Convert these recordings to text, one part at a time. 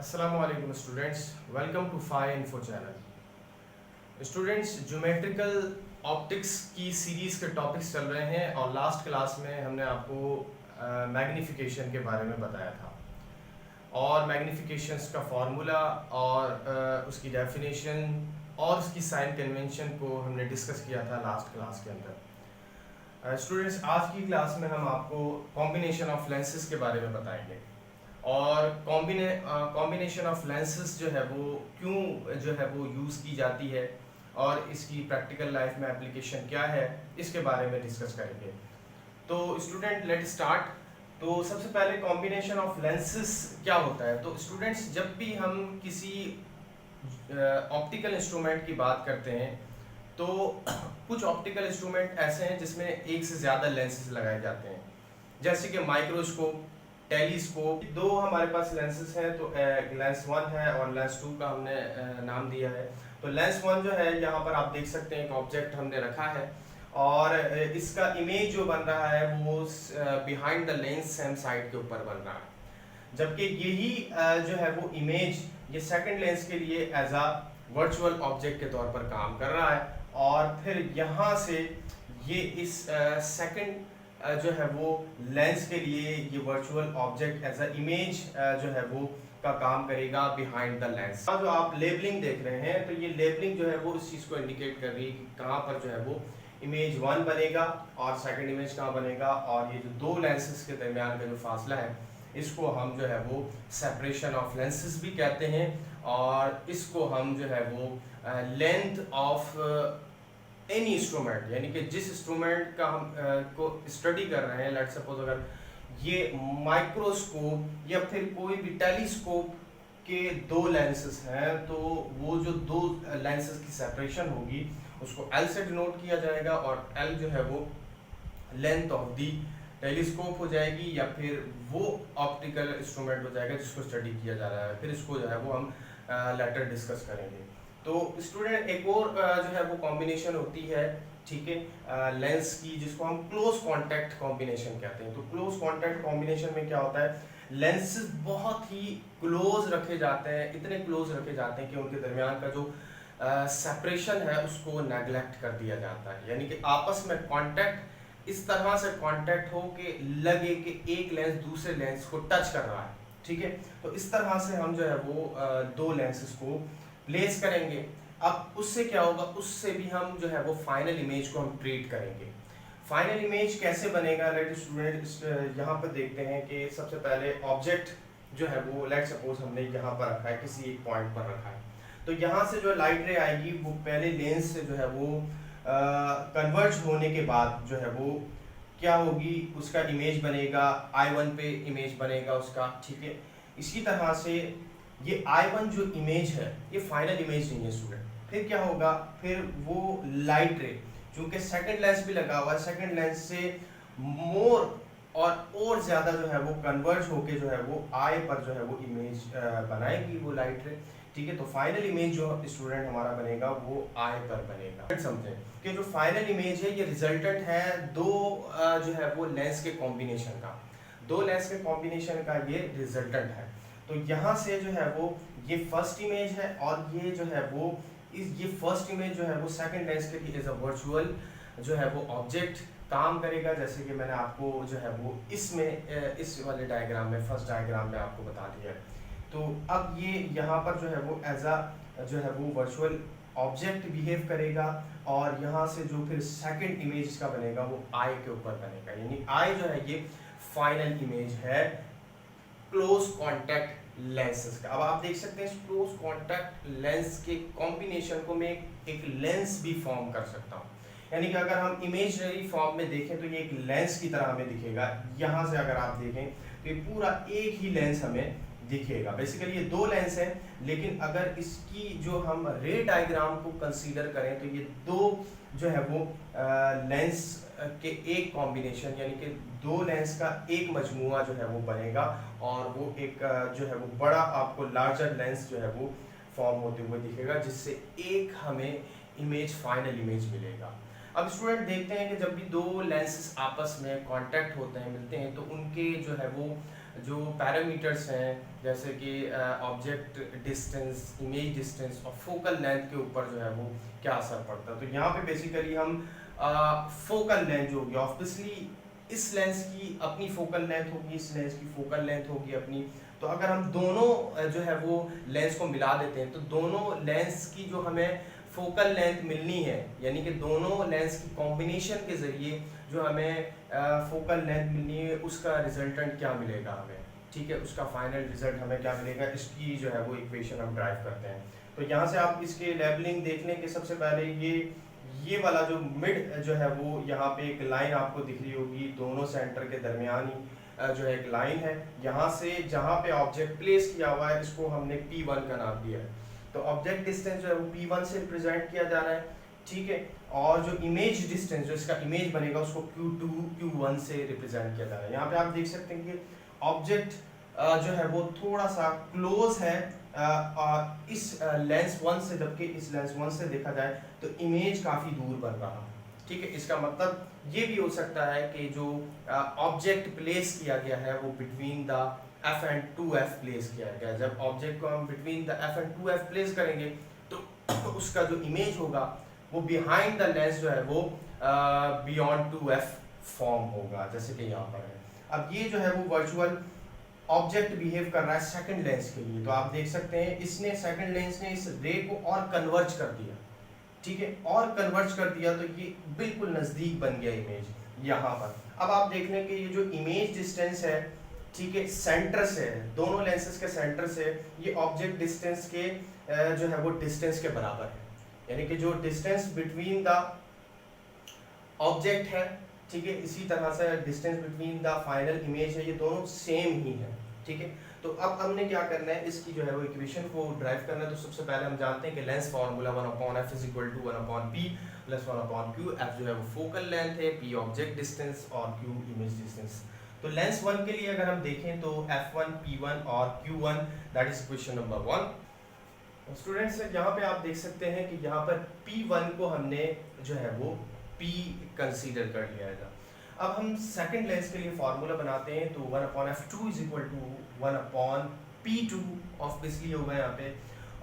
Assalamualaikum students, welcome to Phi Info channel. Students geometrical optics की series के topics चल रहे हैं और लास्ट क्लास में हमने आपको मैग्नीफिकेशन के बारे में बताया था और मैग्नीफिकेशंस का फार्मूला और उसकी डेफिनेशन और उसकी साइन कन्वेंशन को हमने डिस्कस किया था लास्ट क्लास के अंदर। स्टूडेंट्स आज की क्लास में हम आपको कॉम्बिनेशन ऑफ लेंसेज के बारे में बताएंगे और कॉम्बिनेशन ऑफ लेंसेज जो है वो क्यों जो है वो यूज़ की जाती है और इसकी प्रैक्टिकल लाइफ में एप्लीकेशन क्या है इसके बारे में डिस्कस करेंगे। तो स्टूडेंट लेट स्टार्ट। तो सबसे पहले कॉम्बिनेशन ऑफ लेंसेज क्या होता है। तो स्टूडेंट्स जब भी हम किसी ऑप्टिकल इंस्ट्रूमेंट की बात करते हैं तो कुछ ऑप्टिकल इंस्ट्रूमेंट ऐसे हैं जिसमें एक से ज़्यादा लेंसेज लगाए जाते हैं, जैसे कि माइक्रोस्कोप, टेलीस्कोप। दो हमारे पास लेंसेज हैं, तो लेंस 1 है और लेंस 2 का हमने नाम दिया है। तो लेंस 1 जो है यहाँ पर आप देख सकते हैं एक ऑब्जेक्ट हमने रखा है और इसका इमेज जो बन रहा है वो behind the lens same side के ऊपर बन रहा है, जबकि यही जो है वो इमेज ये सेकंड लेंस के लिए एज अ वर्चुअल ऑब्जेक्ट के तौर पर काम कर रहा है और फिर यहाँ से ये इस सेकंड जो है वो लेंस के लिए ये virtual object as a image जो है वो का काम करेगा बिहाइंड द लेंस। जो आप लेबलिंग देख रहे हैं तो ये लेबलिंग जो है वो इस चीज़ को इंडिकेट कर रही है कि कहाँ पर जो है वो इमेज 1 बनेगा और सेकंड इमेज कहाँ बनेगा, और ये जो दो लेंसेज के दरमियान का जो फासला है इसको हम जो है वो सेपरेशन ऑफ लेंसेज भी कहते हैं और इसको हम जो है वो लेंथ ऑफ एनी इंस्ट्रूमेंट, यानी कि जिस इंस्ट्रूमेंट का हम को स्टडी कर रहे हैं, लेट सपोज अगर ये माइक्रोस्कोप या फिर कोई भी टेलीस्कोप के दो लेंसेज हैं तो वो जो दो लेंसेज की सेपरेशन होगी उसको L से डिनोट किया जाएगा और L जो है वो लेंथ ऑफ दी टेलीस्कोप हो जाएगी या फिर वो ऑप्टिकल इंस्ट्रूमेंट हो जाएगा जिसको स्टडी किया जा रहा है। फिर इसको जो है वो हम लेटर डिस्कस करेंगे। तो स्टूडेंट एक और जो है वो कॉम्बिनेशन होती है, ठीक है, लेंस की, जिसको हम क्लोज कॉन्टैक्ट कॉम्बिनेशन कहते हैं। तो क्लोज कॉन्टैक्ट कॉम्बिनेशन में क्या होता है, लेंसेज बहुत ही क्लोज रखे जाते हैं, इतने क्लोज रखे जाते हैं कि उनके दरमियान का जो सेपरेशन है उसको नेगलेक्ट कर दिया जाता है, यानी कि आपस में कॉन्टैक्ट इस तरह से कॉन्टैक्ट हो कि लगे कि एक लेंस दूसरे लेंस को टच कर रहा है, ठीक है। तो इस तरह से हम जो है वो दो लेंसेज को प्लेस करेंगे। अब उससे क्या होगा, उससे भी हम जो है वो फाइनल इमेज को हम ट्रीट करेंगे। फाइनल इमेज कैसे बनेगा, लेट स्टूडेंट यहाँ पर देखते हैं कि सबसे पहले ऑब्जेक्ट जो है वो लेट सपोज हमने यहाँ पर रखा है, किसी एक पॉइंट पर रखा है, तो यहाँ से जो लाइट रे आएगी वो पहले लेंस से जो है वो कन्वर्ज होने के बाद जो है वो क्या होगी, उसका इमेज बनेगा I1 पे इमेज बनेगा उसका, ठीक है। इसी तरह से ये I1 जो इमेज है ये फाइनल इमेज नहीं है स्टूडेंट। फिर क्या होगा, फिर वो लाइट रे चूंकि सेकंड लेंस भी लगा हुआ है, सेकंड लेंस से मोर और ज़्यादा जो है वो कन्वर्ज होके जो है वो I पर जो है वो इमेज बनाएगी वो लाइट रे, ठीक है। तो फाइनल इमेज जो स्टूडेंट हमारा बनेगा वो I पर बनेगा। समझें कि जो फाइनल इमेज है ये रिजल्टेंट है दो जो है वो लेंस के कॉम्बिनेशन का, दो लेंस के कॉम्बिनेशन का ये रिजल्टेंट है। तो यहाँ से जो है वो ये फर्स्ट इमेज है और ये जो है वो ये फर्स्ट इमेज जो है वो सेकंड लेंस के लिए एज अ वर्चुअल जो है वो ऑब्जेक्ट काम करेगा, जैसे कि मैंने आपको जो है वो इसमें इस वाले डायग्राम में, फर्स्ट डायग्राम में आपको बता दिया है। तो अब ये यहाँ पर जो है वो एज अ जो है वो वर्चुअल ऑब्जेक्ट बिहेव करेगा और यहाँ से जो फिर सेकंड इमेज इसका बनेगा वो I के ऊपर बनेगा, यानी I जो है ये फाइनल इमेज है क्लोज कॉन्टैक्ट लेंसेज का। अब आप देख सकते हैं इस क्लोज कॉन्टैक्ट लेंस के कॉम्बिनेशन को मैं एक लेंस भी फॉर्म कर सकता हूँ, यानी कि अगर हम इमेजनरी फॉर्म में देखें तो ये एक लेंस की तरह हमें दिखेगा। यहाँ से अगर आप देखें तो ये पूरा एक ही लेंस हमें दिखेगा। बेसिकली ये दो लेंस हैं, लेकिन अगर इसकी जो हम रे डायग्राम को कंसीडर करें तो ये दो जो है वो लेंस के एक कॉम्बिनेशन, यानी कि दो लेंस का एक मजमुआ जो है वो बनेगा और वो एक जो है वो बड़ा आपको लार्जर लेंस जो है वो फॉर्म होते हुए दिखेगा, जिससे एक हमें इमेज फाइनल इमेज मिलेगा। अब स्टूडेंट देखते हैं कि जब भी दो लेंसेस आपस में कांटेक्ट होते हैं, मिलते हैं, तो उनके जो है वो जो पैरामीटर्स हैं जैसे कि ऑब्जेक्ट डिस्टेंस, इमेज डिस्टेंस और फोकल लेंथ के ऊपर जो है वो क्या असर पड़ता है। तो यहाँ पे बेसिकली हम फोकल लेंथ जो होगी, ऑब्वियसली इस लेंस की अपनी फोकल लेंथ होगी, इस लेंस की फोकल लेंथ होगी अपनी। तो अगर हम दोनों जो है वो लेंस को मिला देते हैं तो दोनों लेंस की जो हमें फोकल लेंथ मिलनी है, यानी कि दोनों लेंस की कॉम्बिनेशन के ज़रिए जो हमें फोकल लेंथ मिलनी है, उसका रिजल्टेंट क्या मिलेगा हमें, ठीक है, उसका फाइनल रिजल्ट हमें क्या मिलेगा, इसकी जो है वो इक्वेशन हम ड्राइव करते हैं। तो यहाँ से आप इसके लेबलिंग देख लें कि सबसे पहले ये वाला जो मिड जो है वो यहाँ पे एक लाइन आपको दिख रही होगी, दोनों सेंटर के दरमियान ही जो है एक लाइन है। यहाँ से जहाँ पे ऑब्जेक्ट प्लेस किया हुआ है इसको हमने P1 का नाम दिया है। तो ऑब्जेक्ट डिस्टेंस जो है वो P1 से रिप्रेजेंट किया जा रहा है, ठीक है। और जो इमेज डिस्टेंस, जो इसका इमेज बनेगा, उसको Q2 Q1 से रिप्रेजेंट किया जा रहा है। यहाँ पे आप देख सकते हैं कि ऑब्जेक्ट जो है वो थोड़ा सा क्लोज है इस लेंस 1 से, जबकि इस लेंस 1 से देखा जाए तो इमेज काफ़ी दूर बन रहा है, ठीक है। इसका मतलब ये भी हो सकता है कि जो ऑब्जेक्ट प्लेस किया गया है वो between the F and 2F place किया गया है। जब ऑब्जेक्ट को हम between the F and 2F place करेंगे तो उसका जो इमेज होगा वो बिहाइंड द लेंस जो है वो बियॉन्ड 2F फॉर्म होगा, जैसे कि यहाँ पर है। अब ये जो है वो वर्चुअल ऑब्जेक्ट बिहेव कर रहा है सेकंड लेंस के लिए। तो आप देख सकते हैं इसने, सेकंड लेंस ने इस रे को और कन्वर्ज कर दिया, ठीक है, और कन्वर्ज कर दिया तो ये बिल्कुल नज़दीक बन गया इमेज यहाँ पर। अब आप देख लें कि ये जो इमेज डिस्टेंस है, ठीक है, सेंटर से, दोनों लेंसेज के सेंटर से ये ऑब्जेक्ट डिस्टेंस के जो है वो डिस्टेंस के बराबर है। यानी कि जो डिस्टेंस बिटवीन द ऑब्जेक्ट है, ठीक है, इसी तरह से distance between the final image है, ये दोनों सेम ही है, ठीक है। तो अब हमने क्या करना है, इसकी जो है वो इक्वेशन को ड्राइव करना है। तो सबसे पहले हम जानते हैं कि lens formula 1/f = 1/p + 1/q। f जो है वो फोकल लेंथ है, p ऑब्जेक्ट डिस्टेंस और q इमेज डिस्टेंस। तो लेंस 1 के लिए अगर हम देखें तो f1 p1 और q1, that is question number 1। Students यहाँ पे आप देख सकते हैं कि यहाँ पर p1 को हमने जो है वो p कंसीडर कर लिया है। अब हम सेकंड लेंस के लिए फार्मूला बनाते हैं। तो 1/f2 = 1/p2 ऑब्वियसली होगा यहाँ पे,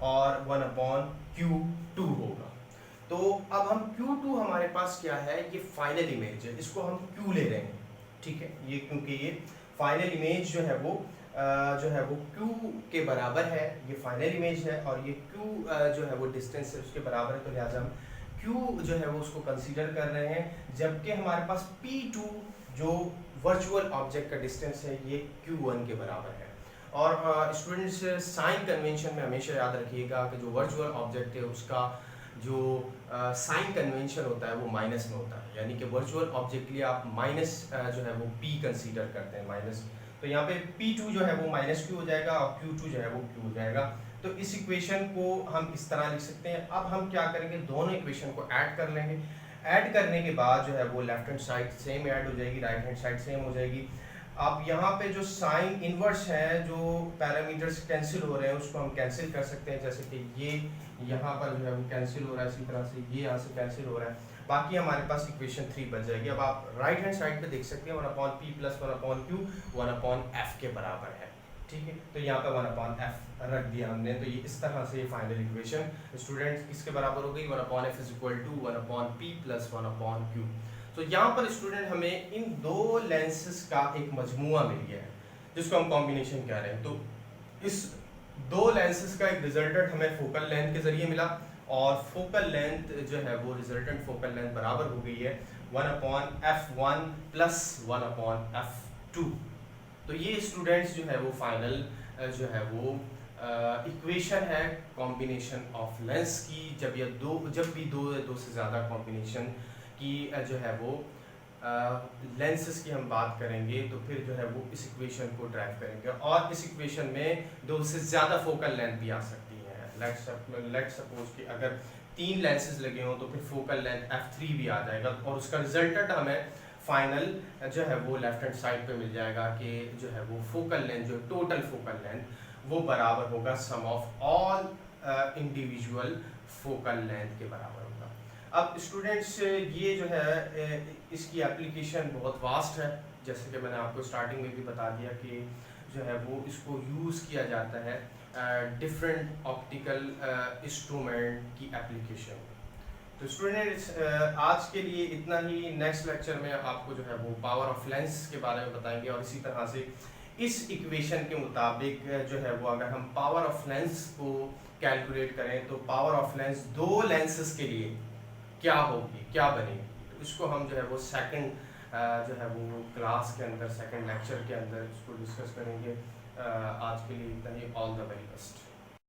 और 1/q2 होगा। तो अब हम Q2 हमारे पास क्या है, ये फाइनल इमेज है, इसको हम Q ले रहे हैं, ठीक है। ये क्योंकि ये फाइनल इमेज जो है वो Q के बराबर है, ये फाइनल इमेज है, और ये Q जो है वो डिस्टेंस है उसके बराबर है। तो लिहाजा हम Q जो है वो उसको कंसीडर कर रहे हैं, जबकि हमारे पास P2 जो वर्चुअल ऑब्जेक्ट का डिस्टेंस है ये Q1 के बराबर है। और स्टूडेंट्स साइन कन्वेंशन में हमेशा याद रखिएगा कि जो वर्चुअल ऑब्जेक्ट है उसका जो साइन कन्वेंशन होता है वो माइनस में होता है, यानी कि वर्चुअल ऑब्जेक्ट के लिए आप माइनस जो है वो P कंसीडर करते हैं, माइनस। तो यहाँ पे P2 जो है वो -Q हो जाएगा और Q2 जो है वो Q हो जाएगा। तो इस इक्वेशन को हम इस तरह लिख सकते हैं। अब हम क्या करेंगे, दोनों इक्वेशन को ऐड कर लेंगे। ऐड करने के बाद जो है वो left hand side same add हो जाएगी, राइट हैंड साइड सेम हो जाएगी। अब यहाँ पे जो साइन इनवर्स है, जो पैरामीटर्स कैंसिल हो रहे हैं उसको हम कैंसिल कर सकते हैं, जैसे कि ये यहाँ पर जो है वो कैंसिल हो रहा है, इसी तरह से ये यहाँ से कैंसिल हो रहा है। बाकी हमारे पास इक्वेशन 3 बच जाएगी। अब आप राइट हैंड साइड पे देख सकते हैं 1/p + 1/q 1/f के बराबर है, ठीक है। तो यहाँ पे 1/f रख दिया हमने। तो ये इस तरह से फाइनल इक्वेशन स्टूडेंट्स इसके बराबर हो गई, 1/f = 1/p + 1/q। तो यहाँ पर स्टूडेंट हमें इन दो लेंसेज का एक मजमुआ मिल गया है, जिसको हम कॉम्बिनेशन कह रहे हैं। तो इस दो लेंसेज का एक रिजल्टेंट हमें फोकल लेंथ के जरिए मिला, और फोकल लेंथ जो है वो रिजल्टेंट फोकल लेंथ बराबर हो गई है 1/f1 + 1/f2। तो ये स्टूडेंट्स जो है वो फाइनल जो है वो इक्वेशन है कॉम्बिनेशन ऑफ लेंस की। जब भी दो से ज़्यादा कॉम्बिनेशन की जो है वो लेंसेज की हम बात करेंगे तो फिर जो है वो इस इक्वेशन को ड्राइव करेंगे, और इस इक्वेशन में दो से ज़्यादा फोकल लेंथ भी आ सकती है। लेट्स सपोज कि अगर 3 लेंसेज लगे हों तो फिर फोकल लेंथ f3 भी आ जाएगा, और उसका रिजल्टेंट हमें फाइनल जो है वो लेफ्ट हैंड साइड पे मिल जाएगा कि जो है वो फोकल लेंथ, जो टोटल फोकल लेंथ वो बराबर होगा sum of all individual focal length के बराबर होगा। अब स्टूडेंट्स ये जो है इसकी एप्लीकेशन बहुत वास्ट है, जैसे कि मैंने आपको स्टार्टिंग में भी बता दिया कि जो है वो इसको यूज़ किया जाता है डिफरेंट ऑप्टिकल इंस्ट्रूमेंट की एप्लीकेशन। तो स्टूडेंट्स आज के लिए इतना ही। नेक्स्ट लेक्चर में आपको जो है वो पावर ऑफ लेंस के बारे में बताएंगे, और इसी तरह से इस इक्वेशन के मुताबिक जो है वो अगर हम पावर ऑफ लेंस को कैलकुलेट करें तो पावर ऑफ लेंस दो लेंसेस के लिए क्या होगी, क्या बनेगी। तो इसको हम जो है वो सेकंड जो है वो क्लास के अंदर, सेकंड लेक्चर के अंदर इसको डिस्कस करेंगे। आज के लिए इतना ही। All the very best.